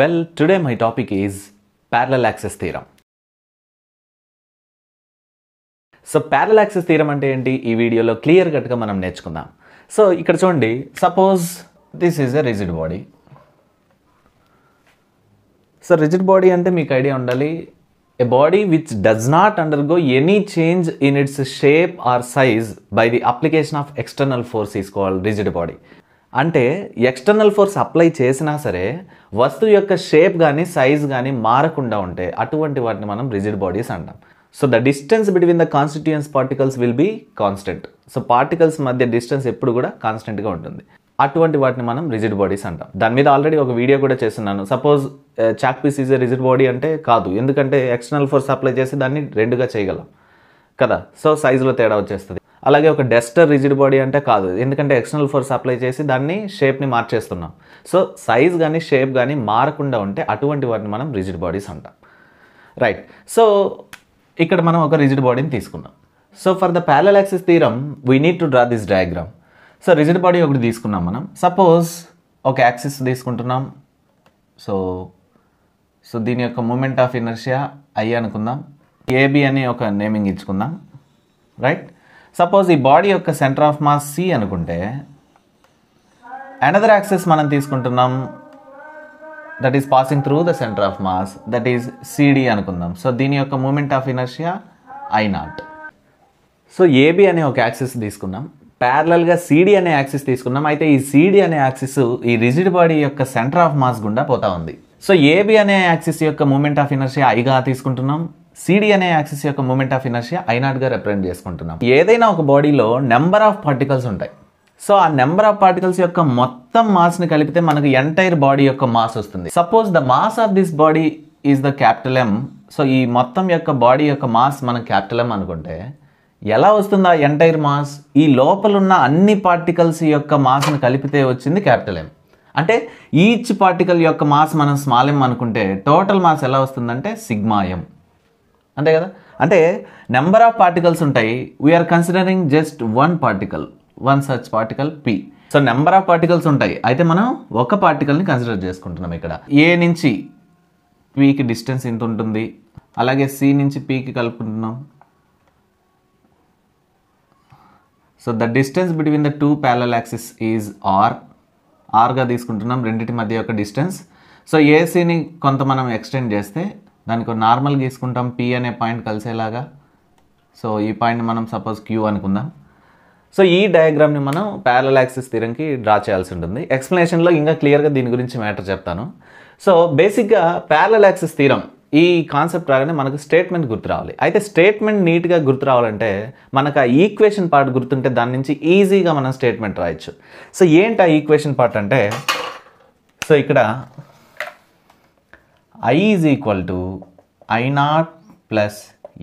Well, today my topic is parallel access theorem. So parallel access theorem అంటే ఏంటి ఈ వీడియోలో క్లియర్ కట్గా మనం నేర్చుకుందాం. సో ఇక్కడ చూడండి, suppose this is a rigid body. So rigid body అంటే మీకు ఐడియా ఉండాలి, a body which does not undergo any change in it's shape or size by the application of external force is called rigid body. అంటే external force apply చేసినా సరే వస్తువు యొక్క shape కానీ size కానీ మారకుండా ఉంటే అటువంటి వాటిని మనం రిజిడ్ బాడీస్ అంటాం. So the distance between the constituents particles will be constant. So particles మధ్య డిస్టెన్స్ ఎప్పుడు కూడా కాన్స్టెంట్గా ఉంటుంది. అటువంటి వాటిని మనం రిజిడ్ బాడీస్ అంటాం. దాని మీద ఆల్రెడీ ఒక వీడియో కూడా చేస్తున్నాను. Suppose chalk piece is a rigid body అంటే కాదు, ఎందుకంటే ఎక్స్టర్నల్ ఫోర్స్ అప్లై చేసి దాన్ని రెండుగా చేయగలం కదా, సో సైజులో తేడా వచ్చేస్తుంది. అలాగే ఒక డస్టర్ రిజిడ్ బాడీ అంటే కాదు, ఎందుకంటే ఎక్స్టర్నల్ ఫోర్స్ అప్లై చేసి దాన్ని షేప్ని మార్చేస్తున్నాం. సో సైజ్ కానీ షేప్ కానీ మారకుండా ఉంటే అటువంటి వాటిని మనం రిజిడ్ బాడీస్ అంటాం. రైట్. సో ఇక్కడ మనం ఒక రిజిడ్ బాడీని తీసుకున్నాం. So for the parallel axis theorem we need to draw this diagram. So rigid body ఒకటి తీసుకున్నాం మనం. సపోజ్ ఒక యాక్సిస్ తీసుకుంటున్నాం. సో దీని యొక్క మూమెంట్ ఆఫ్ ఇనర్షియా ఐ అనుకుందాం. ఏబి అని ఒక నేమింగ్ ఇచ్చుకుందాం. రైట్. సపోజ్ ఈ బాడీ యొక్క సెంటర్ ఆఫ్ మాస్ సి అనుకుంటే అనదర్ యాక్సిస్ మనం తీసుకుంటున్నాం, that is passing through the centre of mass, that is CD అనుకుందాం. సో దీని యొక్క moment of inertia I naught. So AB అనే ఒక యాక్సిస్ తీసుకున్నాం, ప్యారలల్గా సిడి అనే యాక్సిస్ తీసుకున్నాం. అయితే ఈ సిడి అనే యాక్సిస్ ఈ రిజిడ్ బాడీ యొక్క సెంటర్ ఆఫ్ మాస్ గుండా పోతా ఉంది. సో ఏబి అనే యాక్సిస్ యొక్క మూమెంట్ ఆఫ్ ఇనర్షియా ఐగా తీసుకుంటున్నాం, సిడి అనే యాక్సిస్ యొక్క మూమెంట్ ఆఫ్ ఇనర్షియా ఐనాట్గా రిప్రజెంట్ చేసుకుంటున్నాం. ఏదైనా ఒక బాడీలో నెంబర్ ఆఫ్ పార్టికల్స్ ఉంటాయి. సో ఆ నెంబర్ ఆఫ్ పార్టికల్స్ యొక్క మొత్తం మాస్ని కలిపితే మనకు ఎంటైర్ బాడీ యొక్క మాస్ వస్తుంది. Suppose the mass of this body is the capital M. So ఈ మొత్తం యొక్క బాడీ యొక్క మాస్ మనం క్యాపిటల్ ఎం అనుకుంటే ఎలా వస్తుంది ఆ ఎంటైర్ మాస్? ఈ లోపల ఉన్న అన్ని పార్టికల్స్ యొక్క మాస్ని కలిపితే వచ్చింది క్యాపిటల్ ఎం. అంటే ఈచ్ పార్టికల్ యొక్క మాస్ మనం స్మాల్ ఎం అనుకుంటే టోటల్ మాస్ ఎలా వస్తుందంటే సిగ్మా ఎం. అంతే కదా. అంటే నెంబర్ ఆఫ్ పార్టికల్స్ ఉంటాయి, we are considering just one particle, one such particle P. So number of particles ఉంటాయి, అయితే మనం ఒక పార్టికల్ని కన్సిడర్ చేసుకుంటున్నాం. ఇక్కడ ఏ నుంచి పికి డిస్టెన్స్ ఇంత ఉంటుంది, అలాగే సి నుంచి పికి కలుపుకుంటున్నాం. So the distance between the two parallel axis is ఆర్గా తీసుకుంటున్నాం, రెండింటి మధ్య యొక్క డిస్టెన్స్. సో ఏసీని కొంత మనం ఎక్స్టెండ్ చేస్తే దానికి నార్మల్ గీసుకుంటాం, పి అనే పాయింట్ కలిసేలాగా. సో ఈ పాయింట్ని మనం సపోజ్ క్యూ అనుకుందాం. సో ఈ డయాగ్రామ్ని మనం ప్యారలల్ యాక్సిస్ థియరంకి డ్రా చేయాల్సి ఉంటుంది. ఎక్స్ప్లెనేషన్లో ఇంకా క్లియర్గా దీని గురించి మ్యాటర్ చెప్తాను. సో బేసిక్గా ప్యారలల్ యాక్సిస్ థియరం ఈ కాన్సెప్ట్ రాగానే మనకు స్టేట్మెంట్ గుర్తు రావాలి. అయితే స్టేట్మెంట్ నీట్గా గుర్తు రావాలంటే మనకు ఆ ఈక్వేషన్ పార్ట్ గుర్తుంటే దాని నుంచి ఈజీగా మనం స్టేట్మెంట్ రాయొచ్చు. సో ఏంటి ఆ ఈక్వేషన్ పార్ట్ అంటే, సో ఇక్కడ I is equal to I naught plus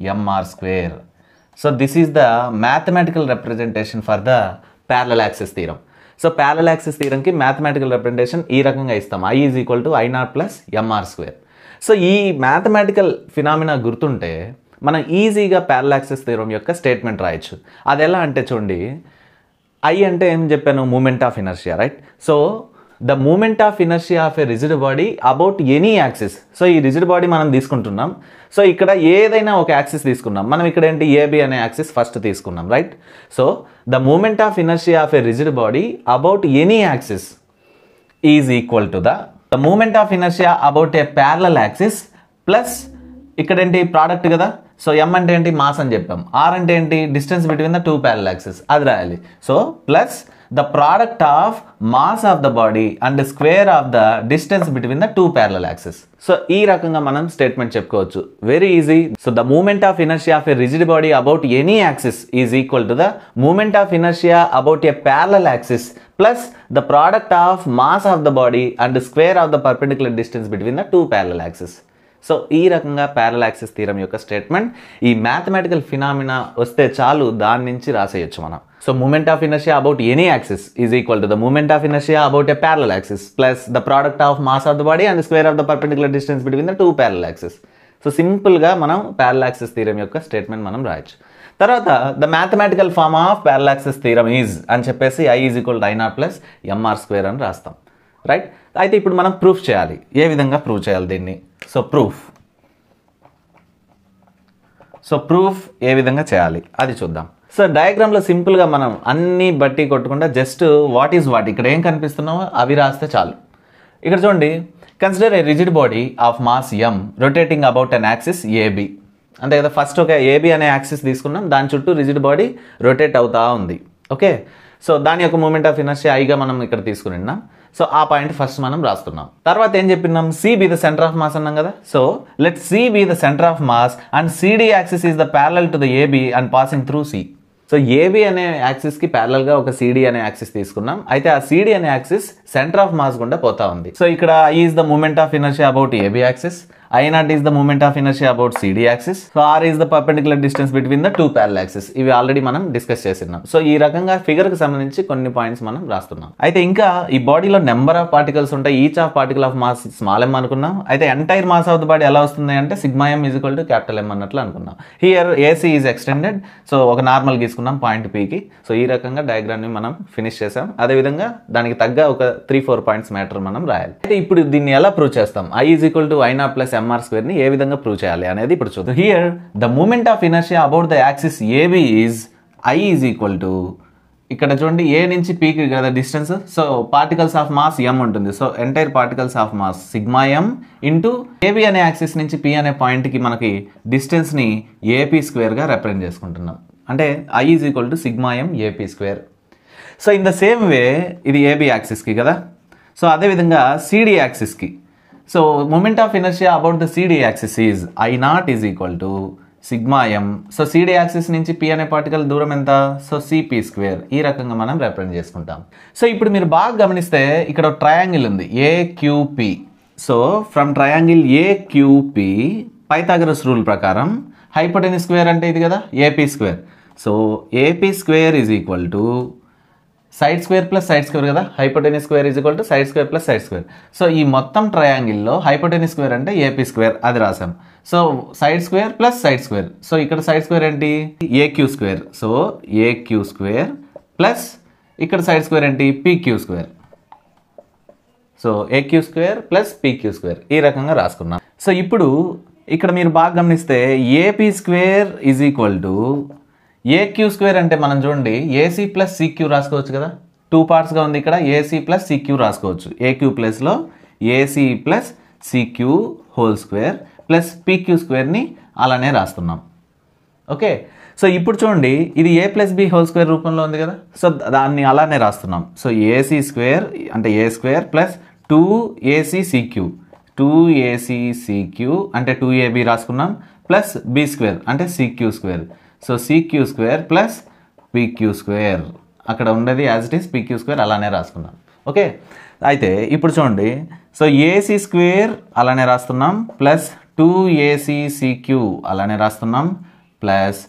mr square. So this is the mathematical representation for the parallel axis theorem. So parallel axis theorem ki mathematical representation ee rakanga istam, I is equal to I naught plus mr square. So ee mathematical phenomena gurtunte మనం ఈజీగా parallel axis theorem యొక్క statement రాయొచ్చు. అది ఎలా అంటే చూడండి, I అంటే ఏం చెప్పాను, moment of inertia, right. So the moment of inertia of a rigid body about any axis. So ఈ రిజిడ్ బాడీ మనం తీసుకుంటున్నాం. సో ఇక్కడ ఏదైనా ఒక యాక్సిస్ తీసుకున్నాం మనం. ఇక్కడ ఏంటి, ఏబి అనే యాక్సిస్ ఫస్ట్ తీసుకున్నాం, right. So the moment of inertia of a rigid body about any axis is equal to the moment of inertia about a parallel axis plus ఇక్కడ ఏంటి ప్రోడక్ట్ కదా. సో ఎం అంటే ఏంటి, మాస్ అని చెప్పాం. Are అంటే ఏంటి, distance between the two parallel axis, అది రాయాలి. So plus the product of mass of the body and the square of the distance between the two parallel axes. So ఈ రకంగా మనం స్టేట్మెంట్ చెప్పుకోవచ్చు. Very easy. So the moment of inertia of a rigid body about any axis is equal to the moment of inertia about a parallel axis plus the product of mass of the body and square of the perpendicular distance between the two parallel axis. So ఈ రకంగా parallel axis theorem యొక్క statement, ఈ mathematical phenomena వస్తే చాలు దాని నుంచి రాసేయచ్చు మనం. So moment of inertia about any axis is equal to the moment of inertia about a parallel axis plus the product of mass of the body and square of the perpendicular distance between the two parallel axis. So సింపుల్గా మనం parallel axis theorem యొక్క statement మనం రాయొచ్చు. తర్వాత the mathematical form of parallel axis theorem is అని చెప్పేసి I is equal to I naught plus mr square అని రాస్తాం. రైట్. అయితే ఇప్పుడు మనం ప్రూఫ్ చేయాలి. ఏ విధంగా ప్రూవ్ చేయాలి దీన్ని? సో ప్రూఫ్ ఏ విధంగా చేయాలి అది చూద్దాం. సో డయాగ్రామ్లో సింపుల్గా మనం అన్ని బట్టి కొట్టకుండా జస్ట్ వాట్ ఈజ్ వాట్, ఇక్కడ ఏం కనిపిస్తున్నామో అవి రాస్తే చాలు. ఇక్కడ చూడండి, consider A rigid body of mass m rotating about an axis AB. అంతే కదా, ఫస్ట్ ఒక AB అనే యాక్సిస్ తీసుకున్నాం, దాని చుట్టూ రిజిడ్ బాడీ రొటేట్ అవుతా ఉంది. ఓకే, సో దాని యొక్క మూమెంట్ ఆఫ్ ఇనర్షియా ఐగా మనం ఇక్కడ తీసుకుని ఉన్నాం. సో ఆ పాయింట్ ఫస్ట్ మనం రాస్తున్నాం. తర్వాత ఏం చెప్పినాం, C be the center of mass అన్నాం కదా. So let C be the center of mass and CD axis is the parallel to the AB and passing through C. So AB అనే యాక్సిస్కి ప్యారలల్గా ఒక CD అనే యాక్సిస్ తీసుకున్నాం. అయితే ఆ CD అనే యాక్సిస్ సెంటర్ ఆఫ్ మాస్ గుండా పోతా ఉంది. సో ఇక్కడ I is the moment of inertia about AB axis, I0 is the moment of inertia about CD axis. So R is the perpendicular distance between the two parallel axes. ఇవి already మనం discuss చేసినాం. So ఈ రకంగా ఫిగర్కి సంబంధించి కొన్ని points మనం రాస్తున్నాం. అయితే ఇంకా ఈ బాడీలో నెంబర్ ఆఫ్ పార్టికల్స్ ఉంటాయి. Each of particle of mass small m అనుకున్నాం. అయితే entire mass of the body ఎలా వస్తుంది అంటే సిగ్మా m = M అన్నట్లు అనుకున్నాం. Here AC is extended. So ఒక నార్మల్ గీసుకున్నాం పాయింట్ Pకి. సో ఈ రకంగా డయాగ్రామ్ని మనం ఫినిష్ చేసాం. అదేవిధంగా దానికి తగ్గ ఒక 3-4 పాయింట్స్ మ్యాటర్ మనం రాయాలి. అయితే ఇప్పుడు దీన్ని ఎలా ప్రూవ్ చేస్తాం? I = I0 + mr² ని ఏ విధంగా ప్రూవ్ చేయాలి అనేది ఇప్పుడు చూద్దాం. Here the moment of inertia about the axis AB is I = ఇక్కడ చూడండి, A నుంచి Pకి కదా distance. So particles of mass m ఉంటుంది. So entire particles of mass sigma m into AB అనే యాక్సిస్ నుంచి P అనే పాయింట్కి మనకి డిస్టెన్స్ని AP² రిప్రజెంట్ చేసుకుంటున్నాం. అంటే I = sigma m AP². So in the same way ఇది AB యాక్సిస్కి కదా. సో అదేవిధంగా CD యాక్సిస్కి, so moment of inertia about the CD axis is I0 = sigma m. So CD axis నుంచి P అనే పార్టికల్ దూరం ఎంత? So CP². ఈ రకంగా మనం రిప్రజెంట్ చేసుకుంటాం. సో ఇప్పుడు మీరు బాగా గమనిస్తే ఇక్కడ ఒక ట్రయాంగిల్ ఉంది AQP. So from triangle AQP Pythagoras rule ప్రకారం హైపోటెన్యూస్ స్క్వేర్ అంటే ఇది కదా AP². So AP² = side square plus side square కదా. Hypotenuse square = side square plus side square. So ఈ మొత్తం ట్రయాంగిల్లో హైపోటెన్యూస్ స్క్వేర్ అంటే AP², అది రాసాం. So side square plus side square. So ఇక్కడ సైడ్ స్క్వేర్ ఏంటి? AQ². సో AQ² ప్లస్ ఇక్కడ సైడ్ స్క్వేర్ ఏంటి? PQ². So AQ² plus PQ². ఈ రకంగా రాసుకున్నాం. సో ఇప్పుడు ఇక్కడ మీరు బాగా గమనిస్తే AP² = AQ² అంటే మనం చూడండి AC + CQ రాసుకోవచ్చు కదా. 2 పార్ట్స్గా ఉంది ఇక్కడ. AC + CQ రాసుకోవచ్చు. AQ ప్లేస్లో AC + CQ² ప్లస్ PQ²ని అలానే రాస్తున్నాం. ఓకే, సో ఇప్పుడు చూడండి, ఇది A + B² రూపంలో ఉంది కదా. సో దాన్ని అలానే రాస్తున్నాం. సో AC² అంటే A² ప్లస్ 2ACCQ 2ACCQ అంటే 2AB రాసుకున్నాం, ప్లస్ B² అంటే CQ². So CQ² plus PQ², అక్కడ ఉండేది యాజ్ ఇట్ ఈస్ PQ² అలానే రాసుకున్నాం. ఓకే, అయితే ఇప్పుడు చూడండి, సో AC² అలానే రాస్తున్నాం, ప్లస్ 2ACCQ అలానే రాస్తున్నాం, ప్లస్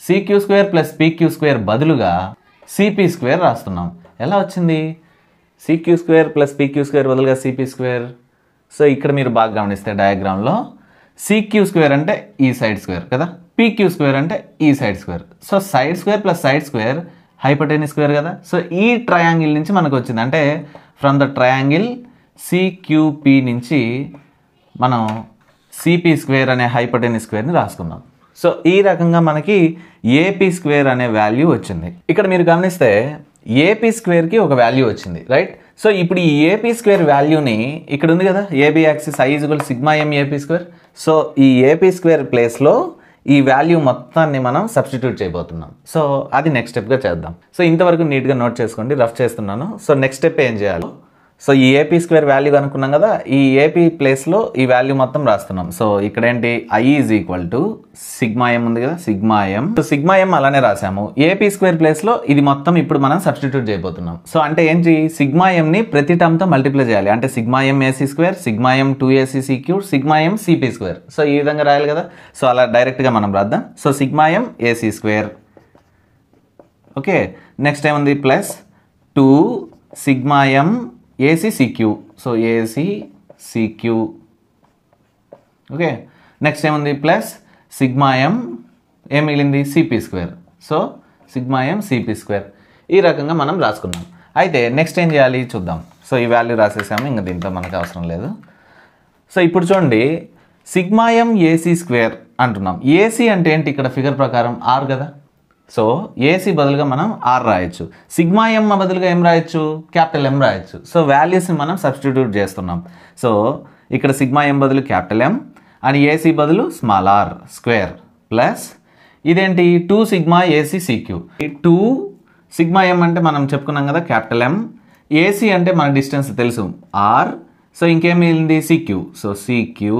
CQ² ప్లస్ PQ² బదులుగా CP² రాస్తున్నాం. ఎలా వచ్చింది? CQ² ప్లస్ PQ² బదులుగా CP². సో ఇక్కడ మీరు బాగా గమనిస్తే డయాగ్రామ్లో CQ² అంటే ఈ సైడ్ స్క్వేర్ కదా, PQ² అంటే ఈ side square. So side square plus side square hypotenuse square కదా. సో ఈ ట్రయాంగిల్ నుంచి మనకు వచ్చింది. అంటే ఫ్రమ్ ద ట్రయాంగిల్ CQP నుంచి మనం CP² అనే హైపోటెన్యూస్ స్క్వేర్ని రాసుకున్నాం. సో ఈ రకంగా మనకి AP² అనే వాల్యూ వచ్చింది. ఇక్కడ మీరు గమనిస్తే AP²కి ఒక వాల్యూ వచ్చింది, రైట్. సో ఇప్పుడు ఈ AP² వాల్యూని ఇక్కడ ఉంది కదా, AB axis I = sigma m AP². So ఈ AP² ప్లేస్లో ఈ వాల్యూ మొత్తాన్ని మనం సబ్స్టిట్యూట్ చేయబోతున్నాం. సో అది నెక్స్ట్ స్టెప్గా చేద్దాం. సో ఇంతవరకు నీట్గా నోట్ చేసుకోండి, రఫ్ చేస్తున్నాను. సో నెక్స్ట్ స్టెప్ ఏం చేయాలి? సో ఈ AP² వాల్యూ అనుకున్నాం కదా, ఈ AP ప్లేస్లో ఈ వాల్యూ మొత్తం రాస్తున్నాం. సో ఇక్కడ ఏంటి? I = సిగ్మా m ఉంది కదా, sigma m. So sigma m అలానే రాసాము. AP² ప్లేస్లో ఇది మొత్తం ఇప్పుడు మనం సబ్స్టిట్యూట్ చేయబోతున్నాం. సో అంటే ఏంటి? సిగ్మా mని ప్రతి టర్మ్తో మల్టిప్లై చేయాలి. అంటే sigma m AC², sigma m 2ACCQ, sigma m CP². So ఈ విధంగా రాయాలి కదా. సో అలా డైరెక్ట్గా మనం రాద్దాం. So sigma m AC². Okay, next ఏముంది? Plus 2 sigma m ACCQ. So ACCQ. Okay, next ఏముంది? ప్లస్ సిగ్మా m ఏం మిగిలింది? CP². So sigma m CP². ఈ రకంగా మనం రాసుకున్నాం. అయితే నెక్స్ట్ ఏం చేయాలి చూద్దాం. సో ఈ వాల్యూ రాసేసాము, ఇంకా దీంట్లో మనకు అవసరం లేదు. సో ఇప్పుడు చూడండి, సిగ్మా ఎం ఏసీ స్క్వేర్ అంటున్నాం. ఏసీ అంటే ఏంటి? ఇక్కడ ఫిగర్ ప్రకారం ఆర్ కదా. సో ఏసీ బదులుగా మనం ఆర్ రాయొచ్చు. సిగ్మా ఎం బదులుగా ఏం రాయొచ్చు? క్యాపిటల్ ఎం రాయొచ్చు. సో వాల్యూస్ని మనం సబ్స్టిట్యూట్ చేస్తున్నాం. సో ఇక్కడ సిగ్మా ఎం బదులు క్యాపిటల్ ఎం అండ్ ఏసీ బదులు స్మాల్ ఆర్ స్క్వేర్ ప్లస్ ఇదేంటి 2 సిగ్మా ఏసీ సీక్యూ. ఈ 2 సిగ్మా ఎం అంటే మనం చెప్పుకున్నాం కదా క్యాపిటల్ ఎం, ఏసీ అంటే మన డిస్టెన్స్ తెలుసు ఆర్. సో ఇంకేం మిగిలింది? CQ. So CQ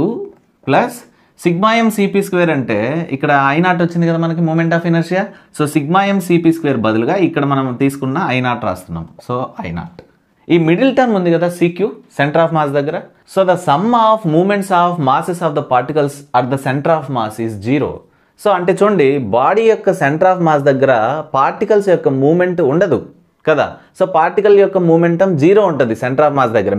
plus sigma M CP square అంటే ఇక్కడ ఐ0 వచ్చింది కదా మనకి moment of inertia. So sigma M CP square బదులుగా ఇక్కడ మనం తీసుకున్న ఐ0 రాస్తున్నాం. సో ఐ0. ఈ మిడిల్ టర్మ్ ఉంది కదా సీక్యూ, సెంటర్ ఆఫ్ మాస్ దగ్గర. So the sum of moments of masses of the particles at the centre of mass is 0. So అంటే చూడండి, బాడీ యొక్క సెంటర్ ఆఫ్ మాస్ దగ్గర పార్టికల్స్ యొక్క మూమెంట్ ఉండదు కదా. సో పార్టికల్ యొక్క మూమెంటం 0 ఉంటుంది సెంటర్ ఆఫ్ మాస్ దగ్గర.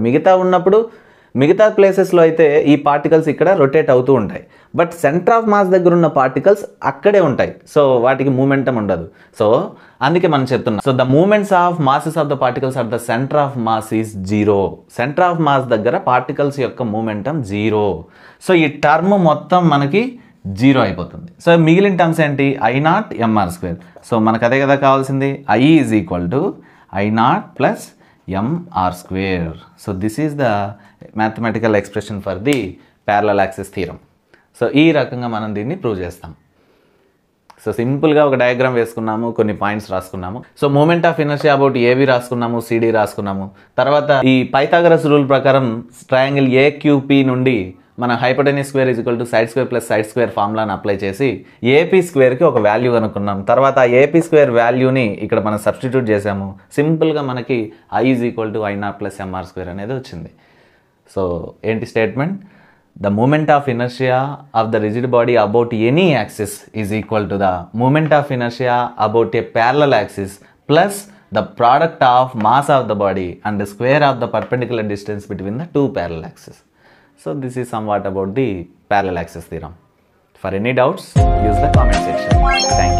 మిగతా ప్లేసెస్లో అయితే ఈ పార్టికల్స్ ఇక్కడ రొటేట్ అవుతూ ఉంటాయి, బట్ సెంటర్ ఆఫ్ మాస్ దగ్గర ఉన్న పార్టికల్స్ అక్కడే ఉంటాయి. సో వాటికి మూమెంటం ఉండదు. సో అందుకే మనం చెప్తున్నాం, so the moments of masses of the particles at the centre of mass is 0. Centre of mass దగ్గర పార్టికల్స్ యొక్క మూమెంటం 0. సో ఈ టర్మ్ మొత్తం మనకి 0 అయిపోతుంది. సో మిగిలిన టర్మ్స్ ఏంటి? I0 mr square. సో మనకు అదే కదా కావాల్సింది. I is equal to I0 plus mr square. So this is the mathematical expression for the parallel axis theorem. So ఈ రకంగా మనం దీన్ని ప్రూవ్ చేస్తాం. సో సింపుల్గా ఒక డయాగ్రామ్ వేసుకున్నాము, కొన్ని పాయింట్స్ రాసుకున్నాము. So moment of inertia about AB రాసుకున్నాము, సిడి రాసుకున్నాము. తర్వాత ఈ పైథాగరస్ రూల్ ప్రకారం ట్రయాంగిల్ ఏక్యూపీ నుండి మన hypotenuse square is equal to side square plus side square ఫార్ములాని అప్లై చేసి ఏపీ స్క్వేర్కి ఒక వాల్యూ కనుక్కున్నాం. తర్వాత ఆ ఏపీ స్క్వేర్ వాల్యూని ఇక్కడ మనం సబ్స్టిట్యూట్ చేసాము. సింపుల్గా మనకి I is equal to I0 plus mr square అనేది వచ్చింది. సో ఏంటి statement? The moment of inertia of the rigid body about any axis is equal to the moment of inertia about a parallel axis plus the product of mass of the body and the square of the perpendicular distance between the two parallel axes. So this is somewhat about the parallel axis theorem. For any doubts, use the comment section. Thank you.